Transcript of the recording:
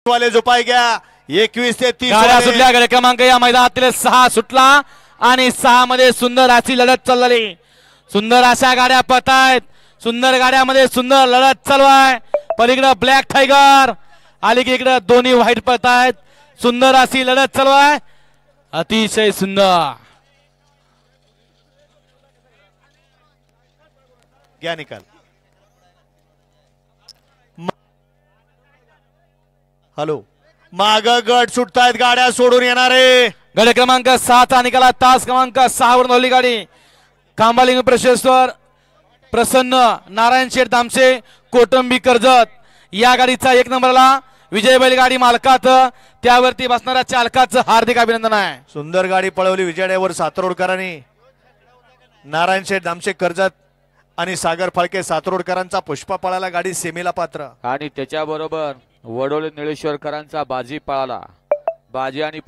वाले झोपाय घ्या 21 ते 30 गाड्या सुटल्या. गडे क्रमांक या मैदानातील 6 सुटला आणि 6 मध्ये सुंदर अशी लढत चालली. सुंदर अशा गाड्या पळतायत. सुंदर गाड्यामध्ये सुंदर लढत चालू आहे. पलीकडे ब्लॅक टायगर आली की इकडे दोन्ही व्हाईट पळतायत. सुंदर अशी लढत चालू आहे. अतिशय सुंदर. घ्या निकाल. हॅलो माग गट सुटतायत गाड्या सोडून येणारे. गडे क्रमांक 6 चा निकाला तास क्रमांक 6 वर धावली गाडी. कांबालिंग प्रशेश्वर प्रसन्न नारायण शेठ दामसे कोटंबी कर्जत या गाडीचा 1 नंबरला विजय बैलगाडी मालकाचं त्यावरती बसणाऱ्या चालकाचं हार्दिक अभिनंदन आहे. सुंदर गाडी पळवली विजय ड्रायव्हर सातरोडकरांनी. नारायण शेठ दामसे कर्जत आणि सागर फाळके सातरोडकरांचा पुष्पा पळाला गाडी सेमीला पात्र. आणि त्याच्याबरोबर वडोले निळेश्वरकरांचा बाजी पळाला. बाजी आणि